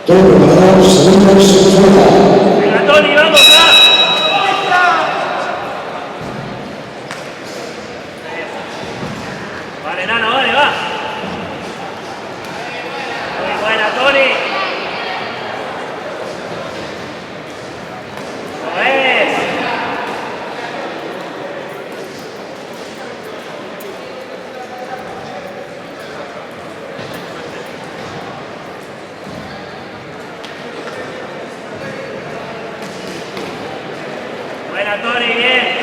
Todo ganador, segundos fuera. Venga, Tony, vamos, va. Vale, Nano, vale, va. Muy buena, Tony. Eso es. Buena, Tony, bien.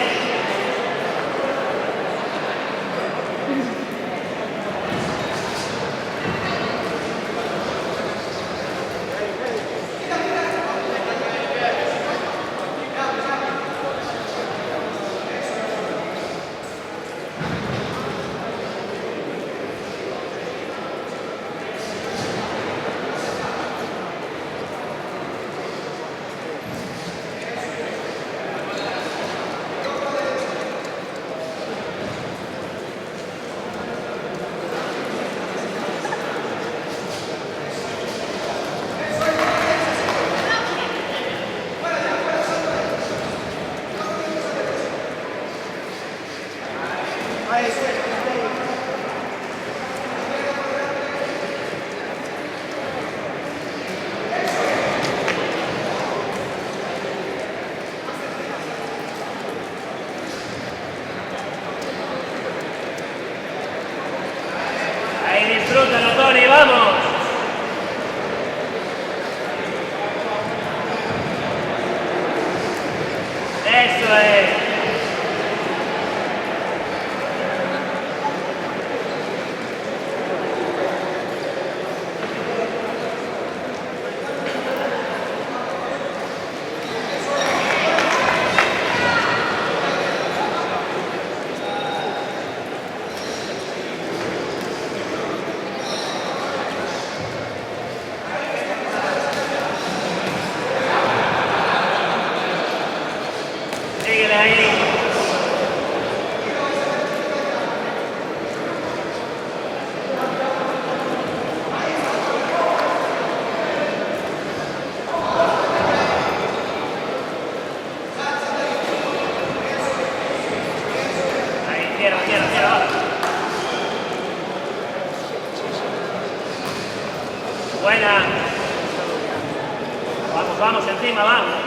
Ahí disfrútalo, Tony, vamos. Eso es. Síguele ahí. Ahí, tierra, tierra, tierra, va. Buena. Vamos, vamos, encima, vamos.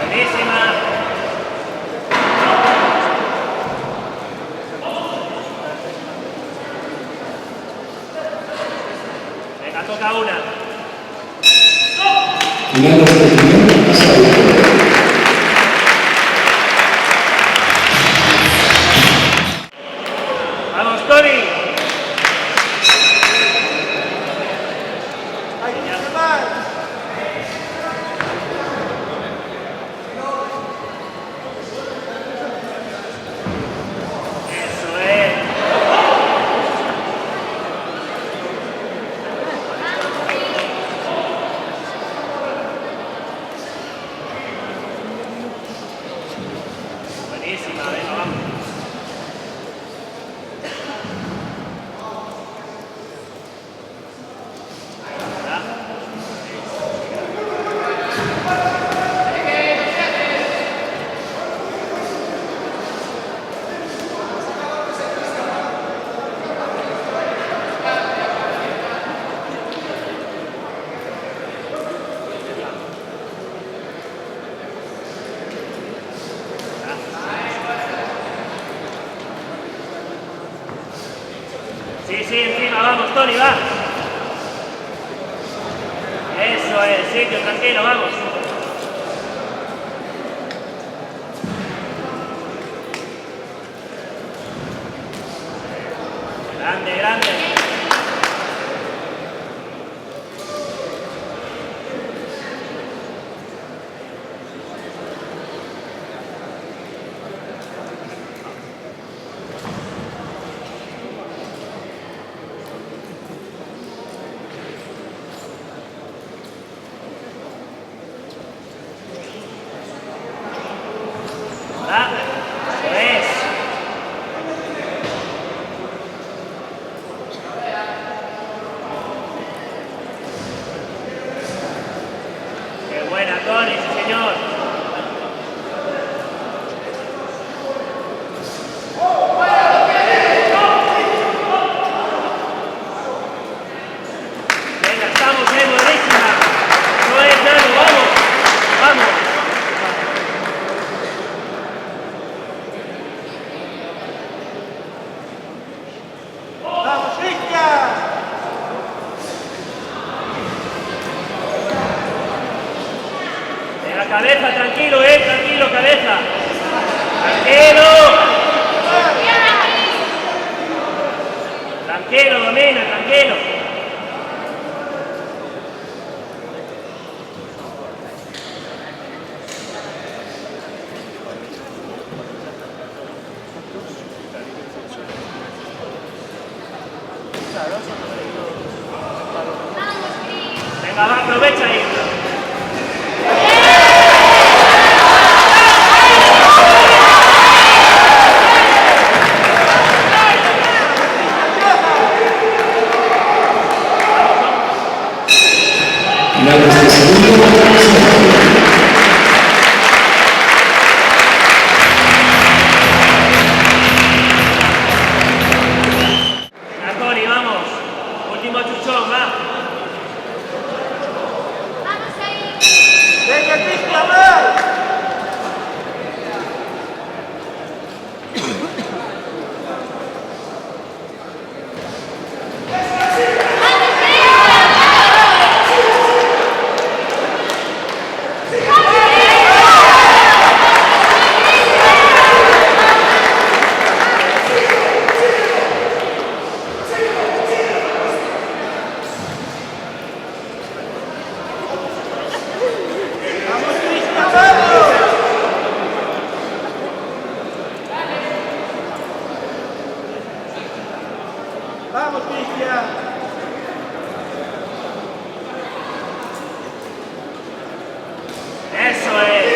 Buenísima. Venga, toca una. Final de este primer asalto. Vamos, Tony. Eso es. Buenísima, venga, vamos. Sí, sí, encima, vamos, Tony, va. Eso es, sitio, tranquilo, vamos. Grande, grande. Va, eso es. Tranquilo, domina, tranquilo. Venga, va, aprovecha ahí. Finales de segundo, Venga, Tony, vamos. Último chuchón, va. Vamos, Cristian. Eso es.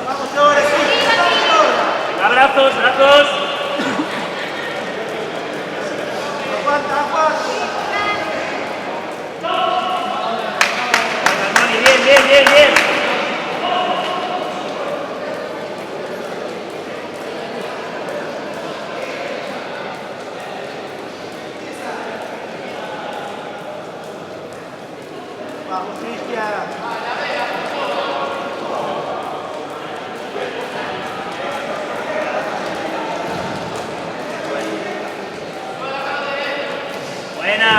Vamos ahora, Cristian. Abrazos, abrazos. Aguanta, aguanta. Venga, Tony, bien, bien, bien, bien. Vamos, Cristian. Buena.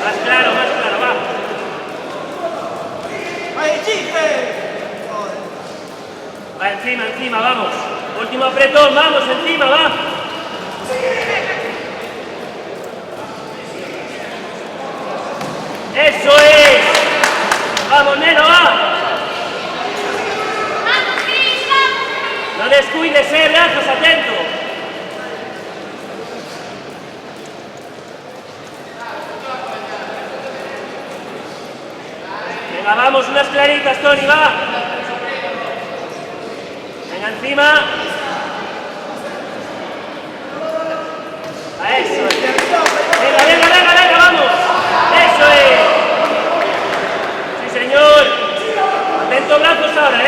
Más claro, va. ¡Ahí, Chife! Va, encima, encima, vamos. Último apretón, vamos, encima, va. ¡Eso es! ¡Vamos, neno, va! No descuides, brazos, atento. Venga, vamos, unas claritas, Tony, va. Venga, encima. A eso es. Venga, vamos. Eso es. Sí, señor. Atento, brazos ahora,